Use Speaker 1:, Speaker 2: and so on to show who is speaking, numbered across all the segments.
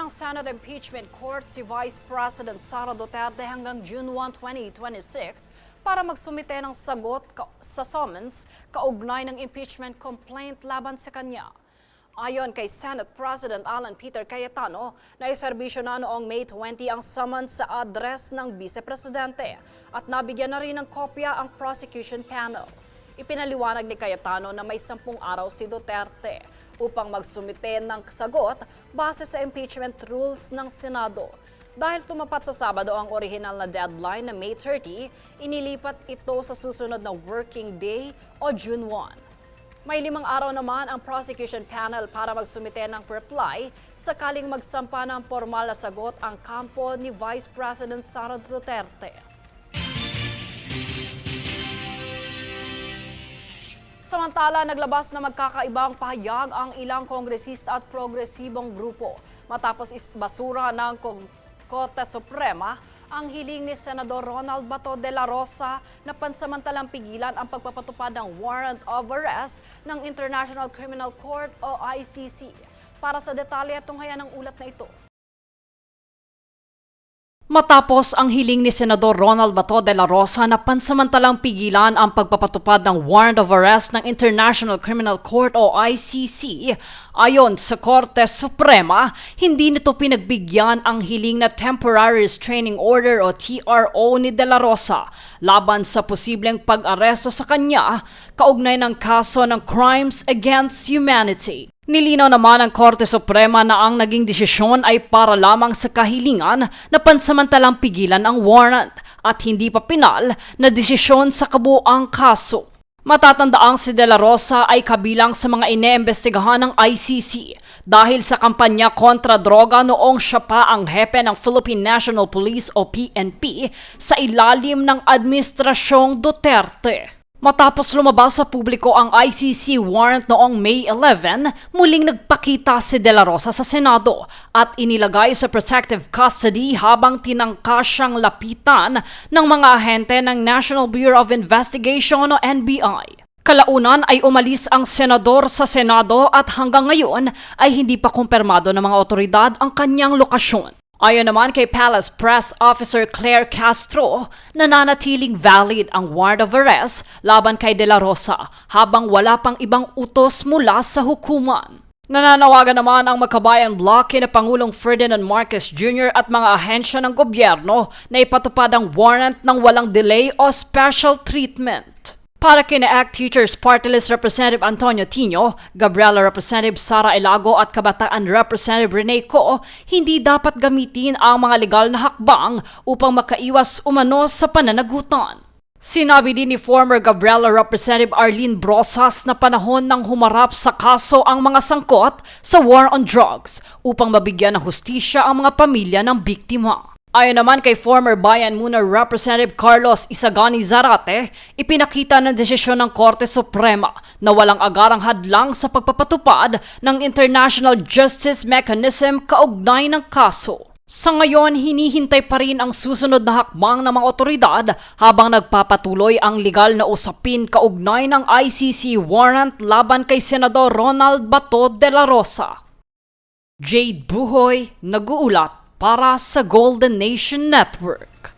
Speaker 1: ng Senate Impeachment Court si Vice President Sara Duterte hanggang June 1, 2026 para magsumite ng sagot sa summons kaugnay ng impeachment complaint laban sa kanya. Ayon kay Senate President Alan Peter Cayetano, naiserbisyo na noong May 20 ang summons sa address ng Vice Presidente at nabigyan na rin ng kopya ang prosecution panel. Ipinaliwanag ni Cayetano na may 10 araw si Duterte upang magsumite ng sagot base sa impeachment rules ng Senado. Dahil tumapat sa Sabado ang orihinal na deadline na May 30, inilipat ito sa susunod na working day o June 1. May 5 araw naman ang prosecution panel para magsumite ng reply sakaling magsampa ng formal na sagot ang kampo ni Vice President Sara Duterte. Samantala, naglabas na magkakaibang pahayag ang ilang kongresista at progresibong grupo matapos basura ng Korte Suprema ang hiling ni Senador Ronald Bato de la Rosa na pansamantalang pigilan ang pagpapatupad ng warrant of arrest ng International Criminal Court o ICC. Para sa detalye, tunghayan ng ulat na ito. Matapos ang hiling ni Senador Ronald Bato de la Rosa na pansamantalang pigilan ang pagpapatupad ng warrant of arrest ng International Criminal Court o ICC, ayon sa Korte Suprema, hindi nito pinagbigyan ang hiling na Temporary Restraining Order o TRO ni de la Rosa laban sa posibleng pag-aresto sa kanya kaugnay ng kaso ng Crimes Against Humanity. Nilinaw naman ng Korte Suprema na ang naging desisyon ay para lamang sa kahilingan na pansamantalang pigilan ang warrant at hindi pa pinal na desisyon sa kabuuang kaso. Matatandaang si De La Rosa ay kabilang sa mga iniimbestigahan ng ICC dahil sa kampanya kontra droga noong siya pa ang hepe ng Philippine National Police o PNP sa ilalim ng Administrasyong Duterte. Matapos lumabas sa publiko ang ICC warrant noong May 11, muling nagpakita si De La Rosa sa Senado at inilagay sa protective custody habang tinangka siyang lapitan ng mga ahente ng National Bureau of Investigation o NBI. Kalaunan ay umalis ang senador sa Senado at hanggang ngayon ay hindi pa kumpirmado ng mga otoridad ang kanyang lokasyon. Ayon naman kay Palace Press Officer Claire Castro, nananatiling valid ang warrant of arrest laban kay De La Rosa habang wala pang ibang utos mula sa hukuman. Nananawagan naman ang Magkabayan Bloc kina Pangulong Ferdinand Marcos Jr. at mga ahensya ng gobyerno na ipatupad ang warrant ng walang delay o special treatment. Para kina ACT Teachers Party List Representative Antonio Tino, Gabriela Representative Sara Elago at Kabataan Representative Rene Co, hindi dapat gamitin ang mga legal na hakbang upang makaiwas umano sa pananagutan. Sinabi din ni former Gabriela Representative Arlene Brosas na panahon ng humarap sa kaso ang mga sangkot sa war on drugs upang mabigyan ng hustisya ang mga pamilya ng biktima. Ayon naman kay former Bayan Muna Representative Carlos Isagani Zarate, ipinakita ng desisyon ng Korte Suprema na walang agarang hadlang sa pagpapatupad ng International Justice Mechanism kaugnay ng kaso. Sa ngayon, hinihintay pa rin ang susunod na hakbang ng mga otoridad habang nagpapatuloy ang legal na usapin kaugnay ng ICC warrant laban kay Senador Ronald Bato de la Rosa. Jade Buhoy, nag-uulat para sa Golden Nation Network.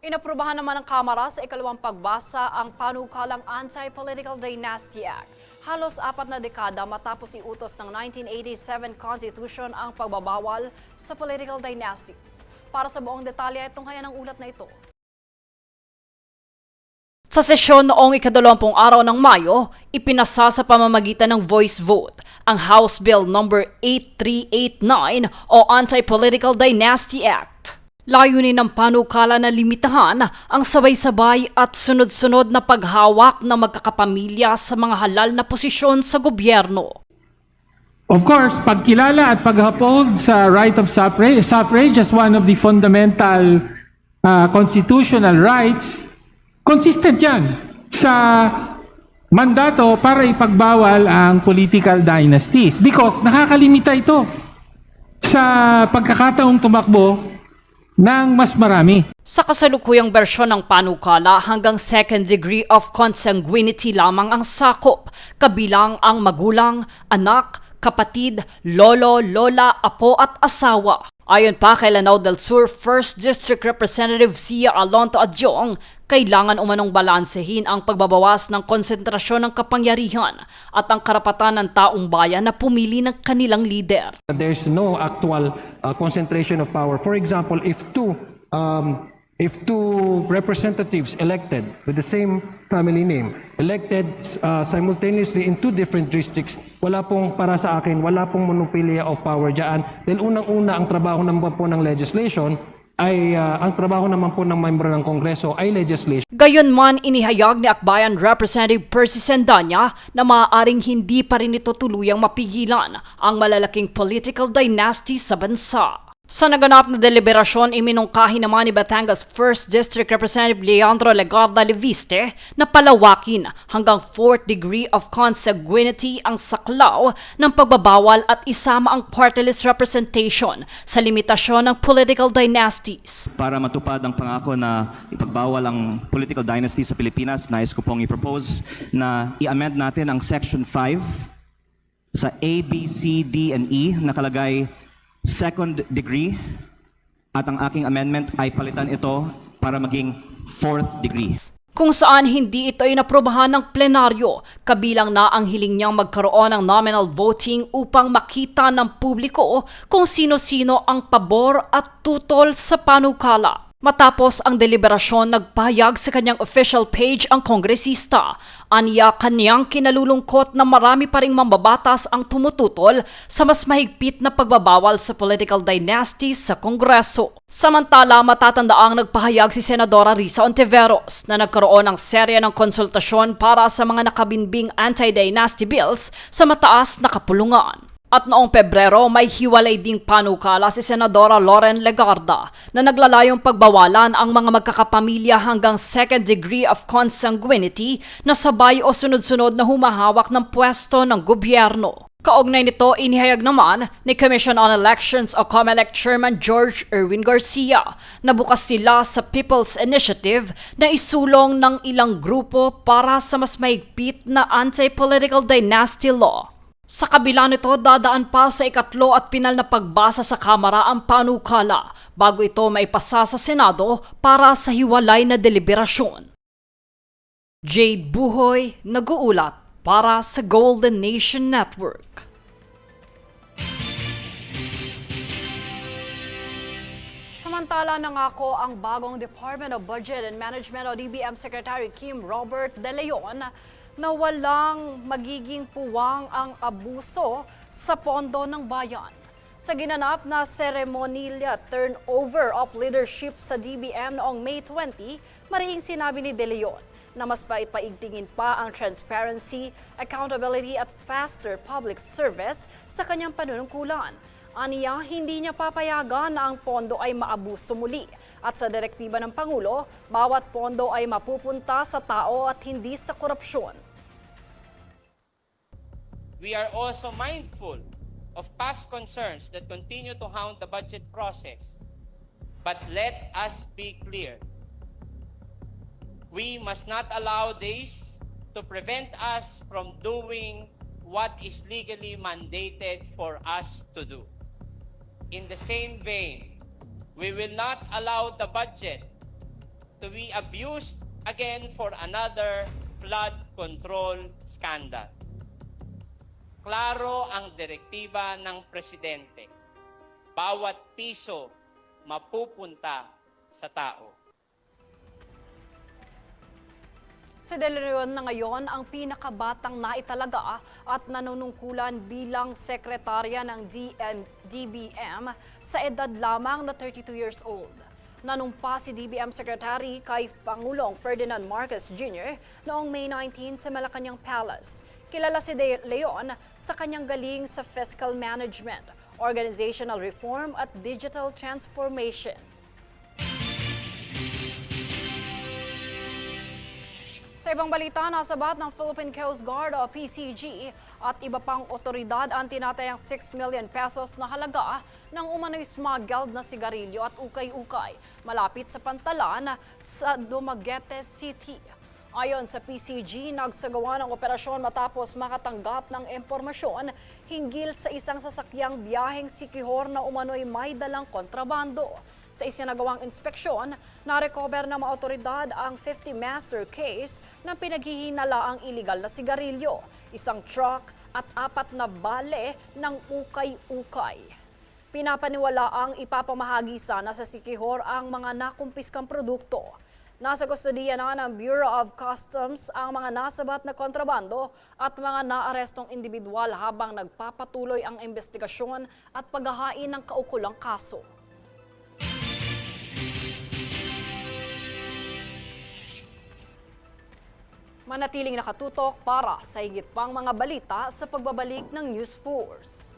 Speaker 1: Inaprubahan naman ng Kamara sa ikalawang pagbasa ang panukalang Anti-Political Dynasty Act. Halos 4 na dekada matapos iutos ng 1987 Constitution ang pagbabawal sa political dynasties. Para sa buong detalye, tunghayan ang ulat na ito. Sa sesyon noong ika-20 araw ng Mayo, ipinasa sa pamamagitan ng voice vote ang House Bill No. 8389 o Anti-Political Dynasty Act. Layunin ng panukala na limitahan ang sabay-sabay at sunod-sunod na paghawak ng magkakapamilya sa mga halal na posisyon sa gobyerno.
Speaker 2: Of course, pagkilala at pag-uphold sa right of suffrage as one of the fundamental constitutional rights, consistent yan sa mandato para ipagbawal ang political dynasties because nakakalimita ito sa pagkakataong tumakbo ng mas marami.
Speaker 1: Sa kasalukuyang bersyon ng panukala, hanggang second degree of consanguinity lamang ang sakop, kabilang ang magulang, anak, kapatid, lolo, lola, apo at asawa. Ayon pa kay Lanao del Sur 1st District Representative Sia Alonto Adjong, kailangan umanong balansehin ang pagbabawas ng konsentrasyon ng kapangyarihan at ang karapatan ng taong bayan na pumili ng kanilang lider.
Speaker 3: There's no actual concentration of power. For example, if two representatives elected with the same family name, elected simultaneously in two different districts, wala pong, para sa akin, wala pong monopilya of power dyan. Dahil unang-una, ang trabaho naman po ng legislation ay, ang trabaho naman po ng membro ng Kongreso ay legislation.
Speaker 1: Gayunman, inihayag ni Akbayan Representative Percy Sendanya na maaaring hindi pa rin ito tuluyang mapigilan ang malalaking political dynasty sa bansa. Sa naganap na deliberasyon, iminungkahi naman ni Batangas 1st District Representative Leandro Legarda Leviste na palawakin hanggang 4th degree of consanguinity ang saklaw ng pagbabawal at isama ang party list representation sa limitasyon ng political dynasties.
Speaker 4: Para matupad ang pangako na ipagbawal ang political dynasty sa Pilipinas, nais ko pong i-propose na i-amend natin ang Section 5 sa A, B, C, D, and E nakalagay second degree at ang aking amendment ay palitan ito para maging 4th degree.
Speaker 1: Kung saan hindi ito ay naprobahan ng plenaryo, kabilang na ang hiling niyang magkaroon ng nominal voting upang makita ng publiko kung sino-sino ang pabor at tutol sa panukala. Matapos ang deliberasyon, nagpahayag sa kanyang official page ang kongresista. Aniya kanyang kinalulungkot na marami pa ring mambabatas ang tumututol sa mas mahigpit na pagbabawal sa political dynasties sa Kongreso. Samantala, matatandaang nagpahayag si Senadora Risa Ontiveros na nagkaroon ng serya ng konsultasyon para sa mga nakabinbing anti-dynasty bills sa mataas na kapulungan. At noong Pebrero, may hiwalay ding panukala si Senadora Loren Legarda na naglalayong pagbawalan ang mga magkakapamilya hanggang second degree of consanguinity na sabay o sunod-sunod na humahawak ng pwesto ng gobyerno. Kaugnay nito, inihayag naman ni Commission on Elections o COMELEC Chairman George Erwin Garcia na bukas sila sa People's Initiative na isulong ng ilang grupo para sa mas mahigpit na anti-political dynasty law. Sa kabila nito, dadaan pa sa ikatlo at pinal na pagbasa sa Kamara ang panukala bago ito maipasa sa Senado para sa hiwalay na deliberasyon. Jade Buhoy, nag-uulat para sa Golden Nation Network. Samantala, nangako ang bagong Department of Budget and Management o DBM Secretary Kim Robert De Leon na walang magiging puwang ang abuso sa pondo ng bayan. Sa ginanap na seremonilya turnover of leadership sa DBM noong May 20, marihing sinabi ni De Leon na mas paipaigtingin pa ang transparency, accountability at faster public service sa kanyang panunungkulan. Aniya, hindi niya papayagan na ang pondo ay maabuso muli at sa direktiba ng Pangulo, bawat pondo ay mapupunta sa tao at hindi sa korupsyon.
Speaker 5: We are also mindful of past concerns that continue to haunt the budget process. But let us be clear. We must not allow this to prevent us from doing what is legally mandated for us to do. In the same vein, we will not allow the budget to be abused again for another flood control scandal. Klaro ang direktiba ng Presidente. Bawat piso mapupunta sa tao.
Speaker 1: Si De Leon na ngayon ang pinakabatang naitalaga at nanunungkulan bilang sekretarya ng DBM sa edad lamang na 32 years old. Nanumpa si DBM Secretary kay Pangulong Ferdinand Marcos Jr. noong May 19 sa Malacanang Palace. Kilala si De Leon sa kanyang galing sa fiscal management, organizational reform at digital transformation. Sa ibang balita, nasabat ng Philippine Coast Guard o PCG at iba pang otoridad ang tinatayang 6 million pesos na halaga ng umano'y smuggled na sigarilyo at ukay-ukay malapit sa Pantalan sa Dumaguete City. Ayon sa PCG, nagsagawa ng operasyon matapos makatanggap ng impormasyon hinggil sa isang sasakyang biyaheng Siquijor na umano'y may dalang kontrabando. Sa isinagawang inspeksyon, na-recover ng mga otoridad ang 50 master case na pinaghihinala ang iligal na sigarilyo, isang truck at 4 na bale ng ukay-ukay. Pinapaniwala ang ipapamahagi sana sa Siquijor ang mga nakumpiskang produkto. Nasa kustodiya na ng Bureau of Customs ang mga nasabat na kontrabando at mga naarestong individual habang nagpapatuloy ang investigasyon at paghahain ng kaukulang kaso. Manatiling nakatutok para sa higit pang mga balita sa pagbabalik ng News Force.